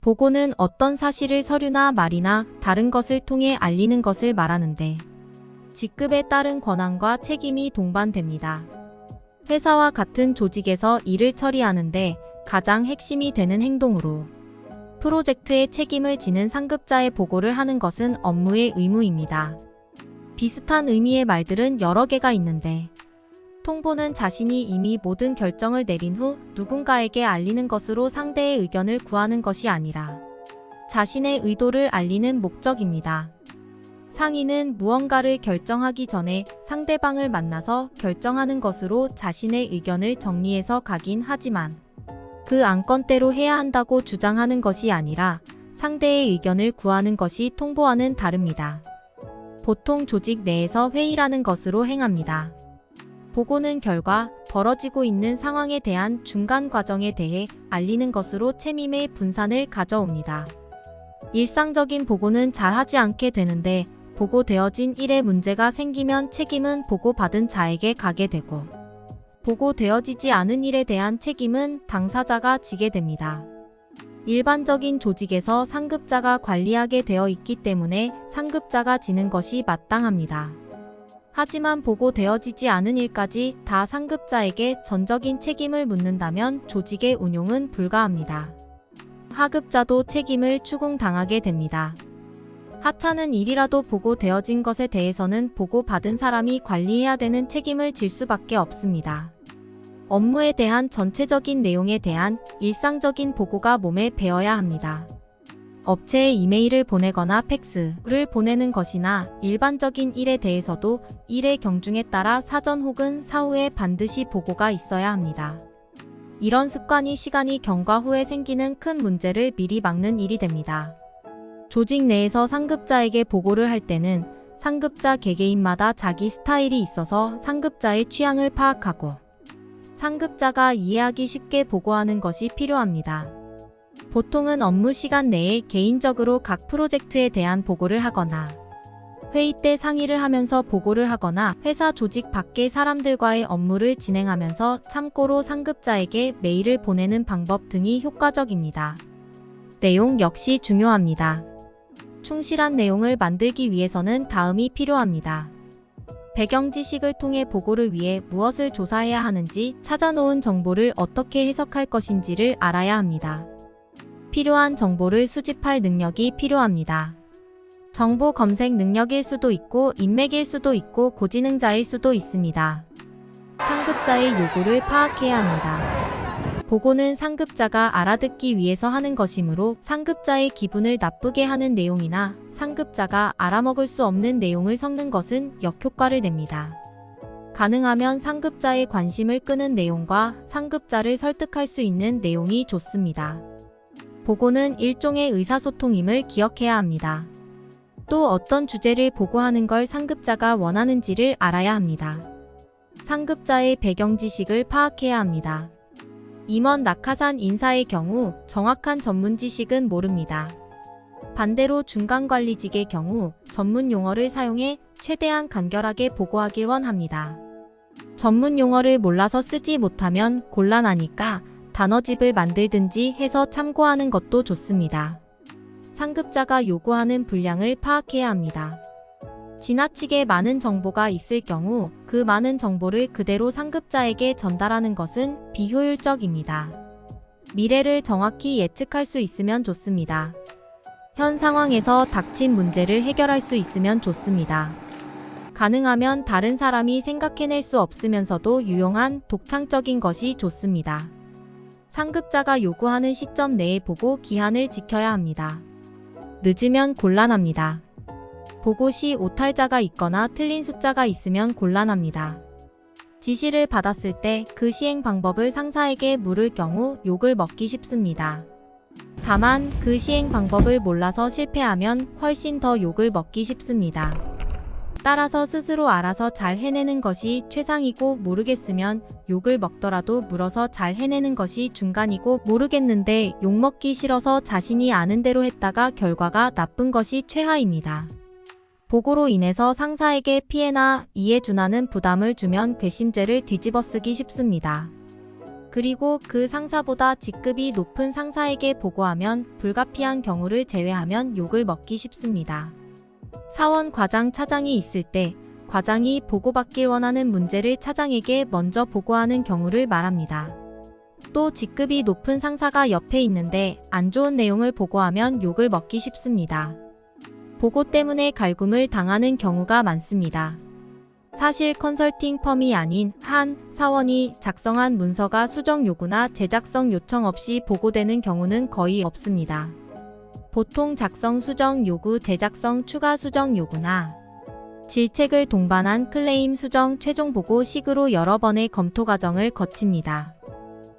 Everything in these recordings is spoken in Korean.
보고는 어떤 사실을 서류나 말이나 다른 것을 통해 알리는 것을 말하는데 직급에 따른 권한과 책임이 동반됩니다. 회사와 같은 조직에서 일을 처리하는데 가장 핵심이 되는 행동으로 프로젝트의 책임을 지는 상급자에 보고를 하는 것은 업무의 의무입니다. 비슷한 의미의 말들은 여러 개가 있는데 통보는 자신이 이미 모든 결정을 내린 후 누군가에게 알리는 것으로 상대의 의견을 구하는 것이 아니라 자신의 의도를 알리는 목적입니다. 상의는 무언가를 결정하기 전에 상대방을 만나서 결정하는 것으로 자신의 의견을 정리해서 가긴 하지만 그 안건대로 해야 한다고 주장하는 것이 아니라 상대의 의견을 구하는 것이 통보와는 다릅니다. 보통 조직 내에서 회의라는 것으로 행합니다. 보고는 결과, 벌어지고 있는 상황에 대한 중간 과정에 대해 알리는 것으로 책임의 분산을 가져옵니다. 일상적인 보고는 잘 하지 않게 되는데 보고되어진 일에 문제가 생기면 책임은 보고받은 자에게 가게 되고 보고되어지지 않은 일에 대한 책임은 당사자가 지게 됩니다. 일반적인 조직에서 상급자가 관리하게 되어 있기 때문에 상급자가 지는 것이 마땅합니다. 하지만 보고되어지지 않은 일까지 다 상급자에게 전적인 책임을 묻는다면 조직의 운용은 불가합니다. 하급자도 책임을 추궁당하게 됩니다. 하찮은 일이라도 보고되어진 것에 대해서는 보고받은 사람이 관리해야 되는 책임을 질 수밖에 없습니다. 업무에 대한 전체적인 내용에 대한 일상적인 보고가 몸에 배어야 합니다. 업체에 이메일을 보내거나 팩스를 보내는 것이나 일반적인 일에 대해서도 일의 경중에 따라 사전 혹은 사후에 반드시 보고가 있어야 합니다. 이런 습관이 시간이 경과 후에 생기는 큰 문제를 미리 막는 일이 됩니다. 조직 내에서 상급자에게 보고를 할 때는 상급자 개개인마다 자기 스타일이 있어서 상급자의 취향을 파악하고 상급자가 이해하기 쉽게 보고하는 것이 필요합니다. 보통은 업무 시간 내에 개인적으로 각 프로젝트에 대한 보고를 하거나 회의 때 상의를 하면서 보고를 하거나 회사 조직 밖의 사람들과의 업무를 진행하면서 참고로 상급자에게 메일을 보내는 방법 등이 효과적입니다. 내용 역시 중요합니다. 충실한 내용을 만들기 위해서는 다음이 필요합니다. 배경 지식을 통해 보고를 위해 무엇을 조사해야 하는지, 찾아놓은 정보를 어떻게 해석할 것인지를 알아야 합니다. 필요한 정보를 수집할 능력이 필요합니다. 정보 검색 능력일 수도 있고 인맥일 수도 있고 고지능자일 수도 있습니다. 상급자의 요구를 파악해야 합니다. 보고는 상급자가 알아듣기 위해서 하는 것이므로 상급자의 기분을 나쁘게 하는 내용이나 상급자가 알아먹을 수 없는 내용을 섞는 것은 역효과를 냅니다. 가능하면 상급자의 관심을 끄는 내용과 상급자를 설득할 수 있는 내용이 좋습니다. 보고는 일종의 의사소통임을 기억해야 합니다. 또 어떤 주제를 보고하는 걸 상급자가 원하는지를 알아야 합니다. 상급자의 배경 지식을 파악해야 합니다. 임원 낙하산 인사의 경우 정확한 전문 지식은 모릅니다. 반대로 중간관리직의 경우 전문 용어를 사용해 최대한 간결하게 보고하길 원합니다. 전문 용어를 몰라서 쓰지 못하면 곤란하니까 단어집을 만들든지 해서 참고하는 것도 좋습니다. 상급자가 요구하는 분량을 파악해야 합니다. 지나치게 많은 정보가 있을 경우 그 많은 정보를 그대로 상급자에게 전달하는 것은 비효율적입니다. 미래를 정확히 예측할 수 있으면 좋습니다. 현 상황에서 닥친 문제를 해결할 수 있으면 좋습니다. 가능하면 다른 사람이 생각해낼 수 없으면서도 유용한 독창적인 것이 좋습니다. 상급자가 요구하는 시점 내에 보고 기한을 지켜야 합니다. 늦으면 곤란합니다. 보고 시 오탈자가 있거나 틀린 숫자가 있으면 곤란합니다. 지시를 받았을 때 그 시행 방법을 상사에게 물을 경우 욕을 먹기 쉽습니다. 다만 그 시행 방법을 몰라서 실패하면 훨씬 더 욕을 먹기 쉽습니다. 따라서 스스로 알아서 잘 해내는 것이 최상이고 모르겠으면 욕을 먹더라도 물어서 잘 해내는 것이 중간이고 모르겠는데 욕먹기 싫어서 자신이 아는 대로 했다가 결과가 나쁜 것이 최하입니다. 보고로 인해서 상사에게 피해나 이해준하는 부담을 주면 괘씸죄를 뒤집어쓰기 쉽습니다. 그리고 그 상사보다 직급이 높은 상사에게 보고하면 불가피한 경우를 제외하면 욕을 먹기 쉽습니다. 사원 과장 차장이 있을 때 과장이 보고받길 원하는 문제를 차장에게 먼저 보고하는 경우를 말합니다. 또 직급이 높은 상사가 옆에 있는데 안 좋은 내용을 보고하면 욕을 먹기 쉽습니다. 보고 때문에 갈굼을 당하는 경우가 많습니다. 사실 컨설팅 펌이 아닌 한 사원이 작성한 문서가 수정 요구나 제작성 요청 없이 보고되는 경우는 거의 없습니다. 보통 작성 수정 요구, 제작성 추가 수정 요구나 질책을 동반한 클레임 수정 최종 보고 식으로 여러 번의 검토 과정을 거칩니다.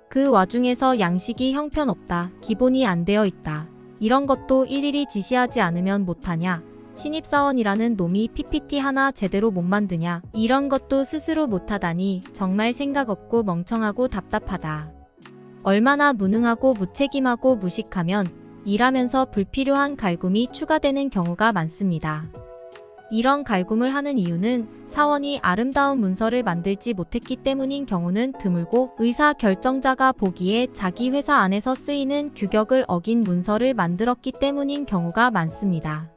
그 와중에서 양식이 형편없다, 기본이 안 되어 있다, 이런 것도 일일이 지시하지 않으면 못하냐, 신입사원이라는 놈이 PPT 하나 제대로 못 만드냐, 이런 것도 스스로 못하다니 정말 생각 없고 멍청하고 답답하다. 얼마나 무능하고 무책임하고 무식하면 일하면서 불필요한 갈굼이 추가되는 경우가 많습니다. 이런 갈굼을 하는 이유는 사원이 아름다운 문서를 만들지 못했기 때문인 경우는 드물고 의사 결정자가 보기에 자기 회사 안에서 쓰이는 규격을 어긴 문서를 만들었기 때문인 경우가 많습니다.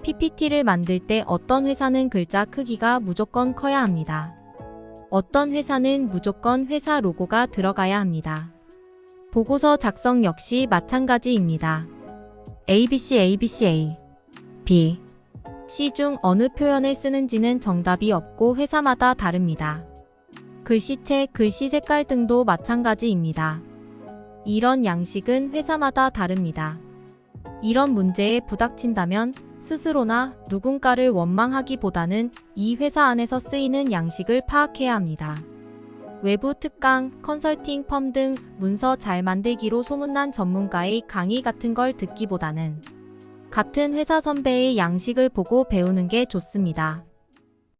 PPT를 만들 때 어떤 회사는 글자 크기가 무조건 커야 합니다. 어떤 회사는 무조건 회사 로고가 들어가야 합니다. 보고서 작성 역시 마찬가지입니다. ABC B C 중 어느 표현을 쓰는지는 정답이 없고 회사마다 다릅니다. 글씨체, 글씨 색깔 등도 마찬가지입니다. 이런 양식은 회사마다 다릅니다. 이런 문제에 부닥친다면 스스로나 누군가를 원망하기보다는 이 회사 안에서 쓰이는 양식을 파악해야 합니다. 외부 특강, 컨설팅 펌 등 문서 잘 만들기로 소문난 전문가의 강의 같은 걸 듣기보다는 같은 회사 선배의 양식을 보고 배우는 게 좋습니다.